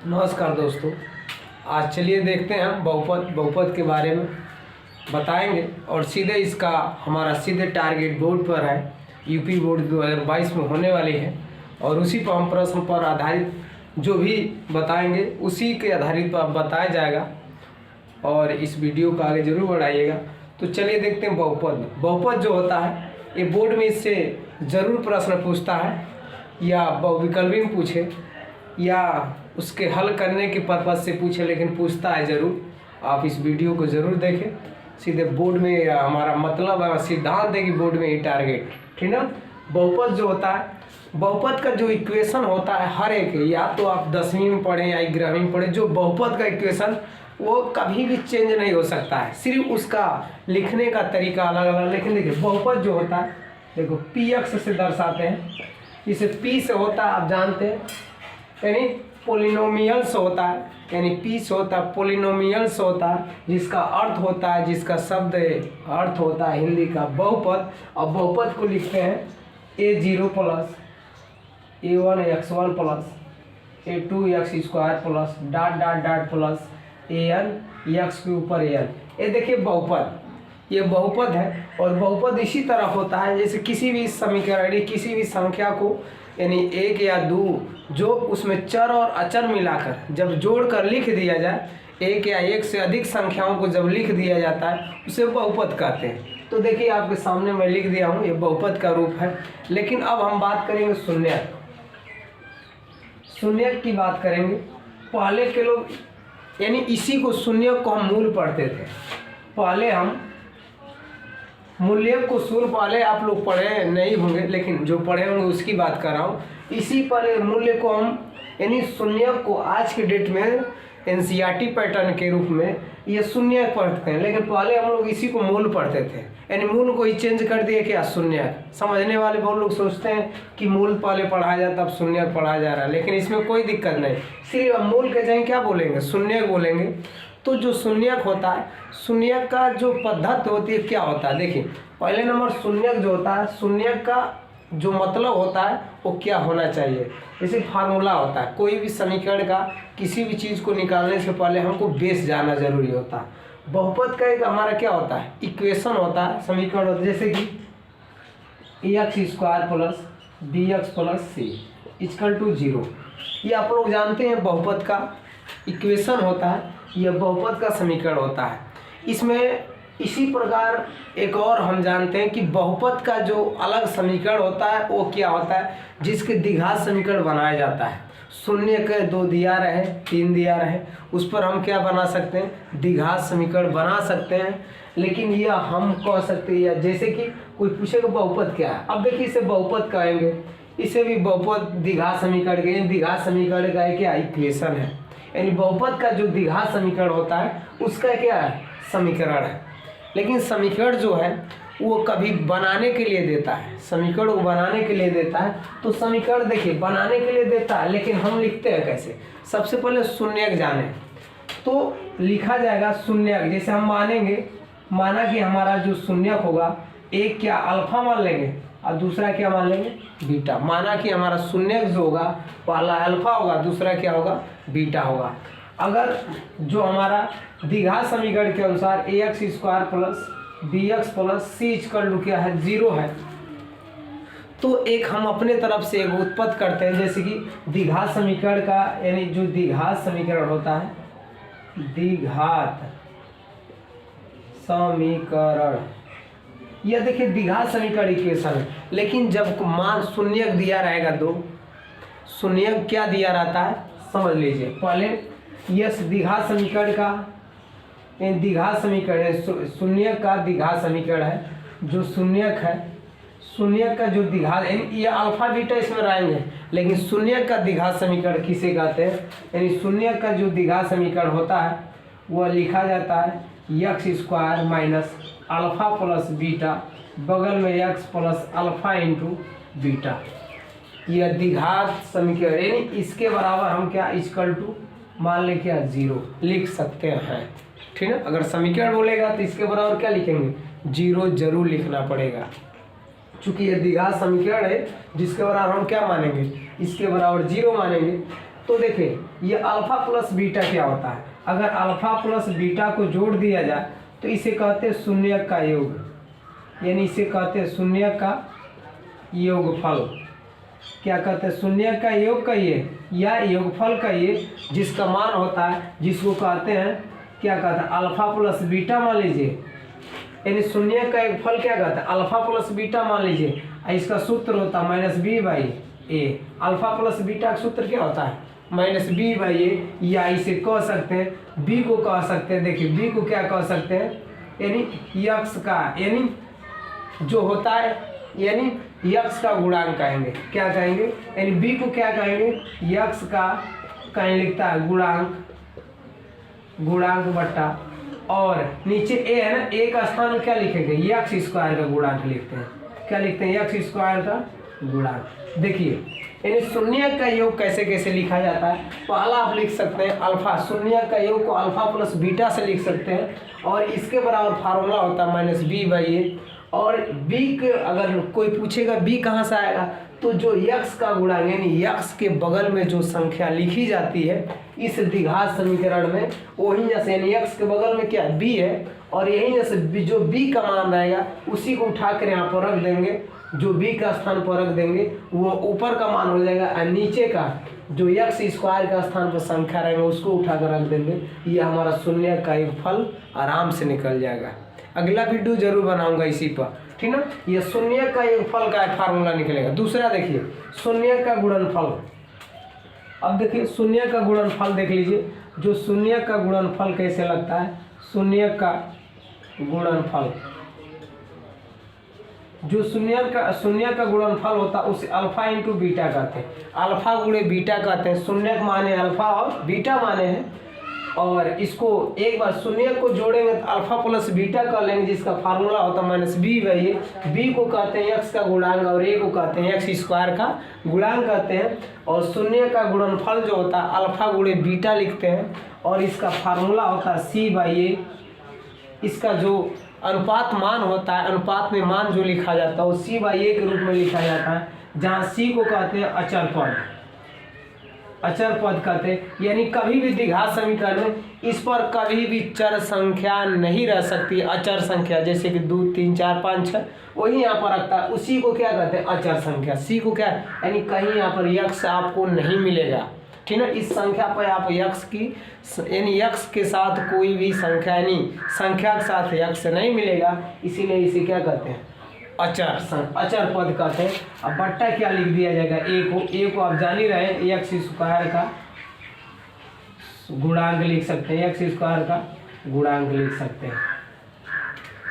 नमस्कार दोस्तों। आज चलिए देखते हैं हम बहुपद के बारे में बताएंगे और सीधे इसका हमारा सीधे टारगेट बोर्ड पर है। यूपी बोर्ड 2022 में होने वाली है और उसी पर हम प्रश्न पर आधारित जो भी बताएंगे उसी के आधारित पर बताया जाएगा और इस वीडियो को आगे जरूर बढ़ाइएगा। तो चलिए देखते हैं बहुपद जो होता है ये बोर्ड में इससे ज़रूर प्रश्न पूछता है या बहुविकल्पी में पूछे या उसके हल करने के पर्पज़ से पूछे, लेकिन पूछता है ज़रूर। आप इस वीडियो को ज़रूर देखें। सीधे बोर्ड में हमारा मतलब सिद्धांत है कि बोर्ड में ही टारगेट, ठीक ना। बहुपद जो होता है, बहुपद का जो इक्वेशन होता है हर एक, या तो आप 10वीं में पढ़ें या 11वीं में पढ़ें, जो बहुपद का इक्वेशन वो कभी भी चेंज नहीं हो सकता है, सिर्फ उसका लिखने का तरीका अलग अलग। लेकिन देखिए बहुपद जो होता है, देखो पी एक्स से दर्शाते हैं। इसे पी से होता है, आप जानते हैं, यानी पोलिनोमियल्स होता है, यानी पी से होता है पोलिनोमियल्स होता है, जिसका अर्थ होता है, जिसका शब्द अर्थ होता है हिंदी का बहुपद। और बहुपद को लिखते हैं a0 plus a1 x1 plus a2 x² plus dot dot dot plus an x के ऊपर an। ये देखिए बहुपद, ये बहुपद है। और बहुपद इसी तरह होता है जैसे किसी भी समीकरण, किसी भी संख्या को, यानी एक या दो, जो उसमें चर और अचर मिलाकर जब जोड़कर लिख दिया जाए, एक या एक से अधिक संख्याओं को जब लिख दिया जाता है उसे बहुपद कहते हैं। तो देखिए आपके सामने मैं लिख दिया हूँ, ये बहुपद का रूप है। लेकिन अब हम बात करेंगे शून्यक। शून्यक की बात करेंगे। पहले के लोग, यानी इसी को शून्यक को हम मूल पढ़ते थे। पहले हम मूल्य को शून्य, पहले आप लोग पढ़े नहीं होंगे, लेकिन जो पढ़े होंगे उसकी बात कर रहा हूँ। इसी पर मूल्य को हम, यानी शून्य को आज के डेट में एनसीईआरटी पैटर्न के रूप में ये शून्य पढ़ते हैं, लेकिन पहले हम लोग इसी को मूल पढ़ते थे। यानी मूल को ही चेंज कर दिए क्या, शून्य। समझने वाले बहुत लोग सोचते हैं कि मूल पहले पढ़ाया जाता, अब शून्य पढ़ाया जा रहा है, लेकिन इसमें कोई दिक्कत नहीं। सिर्फ मूल के जगह क्या बोलेंगे, शून्य बोलेंगे। तो जो शून्यक होता है, शून्यक का जो पद्धति होती है क्या होता है, देखिए पहले नंबर शून्यक जो होता है, शून्यक का जो मतलब होता है वो क्या होना चाहिए। जैसे फार्मूला होता है कोई भी समीकरण का, किसी भी चीज़ को निकालने से पहले हमको बेस जाना जरूरी होता है। बहुपद का एक हमारा क्या होता है, इक्वेशन होता है, समीकरण होता है, जैसे कि ax² plus bx plus c equal to 0। ये आप लोग जानते हैं बहुपद का इक्वेशन होता है, यह बहुपद का समीकरण होता है। इसमें इसी प्रकार एक और हम जानते हैं कि बहुपद का जो अलग समीकरण होता है वो क्या होता है, जिसके द्विघात समीकरण बनाया जाता है। शून्य के 2 दिया रहे, 3 दिया रहे, उस पर हम क्या बना सकते हैं, द्विघात समीकरण बना सकते हैं। लेकिन यह हम कह सकते हैं, या जैसे कि कोई पूछेगा बहुपद क्या है, अब देखिए इसे बहुपद कहेंगे, इसे भी बहुपद द्विघात समीकरण के, द्विघात समीकरण का क्या इक्वेशन है, यानी बहुपद का जो द्विघात समीकरण होता है उसका क्या है, समीकरण है। लेकिन समीकरण जो है वो कभी बनाने के लिए देता है, समीकरण को बनाने के लिए देता है। तो समीकरण देखिए बनाने के लिए देता है, लेकिन हम लिखते हैं कैसे, सबसे पहले शून्यक जाने तो लिखा जाएगा शून्यक। जैसे हम माना कि हमारा जो शून्यक होगा, एक क्या अल्फा मान लेंगे और दूसरा क्या मान लेंगे, बीटा। माना कि हमारा शून्यक जो होगा पहला अल्फा होगा, दूसरा क्या होगा, बीटा होगा। अगर जो हमारा द्विघात समीकरण के अनुसार ax² plus bx plus c equal to क्या है, 0 है, तो एक हम अपने तरफ से एक उत्पत्ति करते हैं। जैसे कि द्विघात समीकरण का, यानी जो द्विघात समीकरण होता है, द्विघात समीकरण, यह देखिए द्विघात समीकरण इक्वेशन है। लेकिन जब मान शून्यक दिया रहेगा, 2 शून्यक क्या दिया रहता है समझ लीजिए। पहले यस द्विघात समीकरण का, द्विघात समीकरण है, शून्यक का द्विघात समीकरण है। जो शून्यक है, शून्यक का जो द्विघात, ये अल्फा बीटा इसमें रहेंगे, लेकिन शून्यक का द्विघात समीकरण किसे कहते हैं, यानी शून्यक का जो द्विघात समीकरण होता है वह लिखा जाता है x² minus alpha plus beta, बगल में x plus alpha into beta. यह द्विघात समीकरण, यानी इसके बराबर हम क्या इक्वल टू मान लें क्या 0 लिख सकते हैं, ठीक है। अगर समीकरण बोलेगा तो इसके बराबर क्या लिखेंगे, 0 जरूर लिखना पड़ेगा, क्योंकि ये द्विघात समीकरण है जिसके बराबर हम क्या मानेंगे, इसके बराबर 0 मानेंगे। तो देखिए ये अल्फा प्लस बीटा क्या होता है, अगर अल्फा प्लस बीटा को जोड़ दिया जाए तो इसे कहते हैं शून्यक का योग, यानी इसे कहते हैं शून्यक का योगफल। क्या कहते हैं, शून्यक का योग कहिए या योगफल कहिए, जिसका मान होता है, जिसको कहते हैं क्या कहते हैं अल्फा प्लस बीटा मान लीजिए, यानी शून्यक का योगफल क्या कहता है अल्फा प्लस बीटा मान लीजिए। इसका सूत्र होता है -b/a। अल्फा प्लस बीटा का सूत्र क्या होता है -b/a, या इसे कह सकते हैं b को कह सकते हैं, देखिए b को क्या कह सकते हैं, यानी यक्स का, यानी जो होता है यानी यक्स का गुणांक कहेंगे, क्या कहेंगे, यानी b को क्या कहेंगे यक्स का, कहीं लिखता है गुणांक बट्टा, और नीचे a है ना, a का स्थान में क्या लिखेंगे यक्स स्क्वायर का गुणांक लिखते हैं, क्या लिखते हैं यक्स स्क्वायर का गुणांक। देखिए यानी शून्यक का योग कैसे कैसे लिखा जाता है, पहला आप लिख सकते हैं अल्फा, शून्यक का योग को अल्फा प्लस बीटा से लिख सकते हैं, और इसके बराबर फार्मूला होता है -b/a। और b के अगर कोई पूछेगा b कहाँ से आएगा, तो जो यक्स का गुणांक यानी यक्स के बगल में जो संख्या लिखी जाती है इस द्विघात समीकरण में, वही जैसे यानी यक्स के बगल में क्या b है, और यही जैसे जो b का मान रहेगा उसी को उठा कर यहाँ पर रख देंगे, जो b का स्थान पर रख देंगे वो ऊपर का मान हो जाएगा, और नीचे का जो यक्स स्क्वायर का स्थान पर संख्या रहेगा उसको उठा कर रख देंगे। ये हमारा शून्य का योगफल आराम से निकल जाएगा। अगला वीडियो जरूर बनाऊंगा इसी पर, ठीक ना। ये शून्य का योगफल का फार्मूला निकलेगा। दूसरा देखिए शून्य का गुणनफल। अब देखिए शून्य का गुणनफल देख लीजिए, जो शून्य का गुणनफल कैसे लगता है, शून्य का गुणनफल, जो शून्य का गुणनफल होता है उसे अल्फा इंटू बीटा कहते हैं, अल्फा गुणे बीटा कहते हैं। शून्य माने अल्फा और बीटा माने हैं, और इसको एक बार शून्य को जोड़ेंगे तो अल्फा प्लस बीटा कर लेंगे, जिसका फार्मूला होता है -b/a। b को कहते हैं यक्स का गुणांक और a को कहते हैं यक्स स्क्वायर का गुणांक कहते हैं, और शून्य का गुणनफल जो होता है अल्फा गुणे बीटा लिखते हैं, और इसका फार्मूला होता है c/a। इसका जो अनुपात मान होता है, अनुपात में मान जो लिखा जाता है वो c/a के रूप में लिखा जाता है, जहाँ c को कहते हैं अचर पद, अचर पद कहते हैं, यानी कभी भी द्विघात समीकरण में इस पर कभी भी चर संख्या नहीं रह सकती। अचर संख्या जैसे कि 2 3 4 5 6 वही यहाँ पर रखता है, उसी को क्या कहते हैं अचर संख्या। सी को क्या यानी कहीं यहाँ पर यक्स आपको नहीं मिलेगा, ठीक है। इस संख्या पर आप यक्स की यानी यक्स के साथ कोई भी संख्या यानी संख्या के साथ यक्स नहीं मिलेगा, इसीलिए इसे क्या कहते हैं अचर पद कहते हैं। अब बट्टा क्या लिख दिया जाएगा ए को आप जान ही रहे हैं, एक्स स्क्वायर का गुणांक लिख सकते हैं, एक्स स्क्वायर का गुणांक लिख सकते हैं।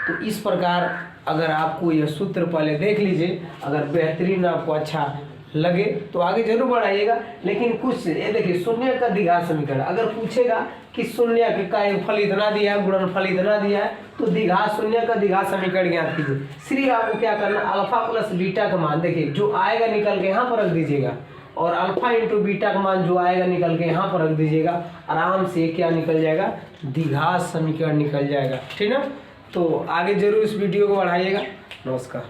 तो इस प्रकार अगर आपको यह सूत्र पहले देख लीजिए, अगर बेहतरीन आपको अच्छा लगे तो आगे जरूर बढ़ाइएगा। लेकिन कुछ ये देखिए शून्य का द्विघात समीकरण अगर पूछेगा कि शून्य का फल इतना दिया है, गुणनफल इतना दिया है, तो द्विघात शून्य का द्विघात समीकरण ज्ञात कीजिए। सिर्फ आपको क्या करना, अल्फा प्लस बीटा का मान देखिए जो आएगा निकल के यहाँ पर रख दीजिएगा, और अल्फा इंटू बीटा का मान जो आएगा निकल के यहाँ पर रख दीजिएगा। आराम से क्या निकल जाएगा, द्विघात समीकरण निकल जाएगा, ठीक ना। तो आगे जरूर इस वीडियो को बढ़ाइएगा। नमस्कार।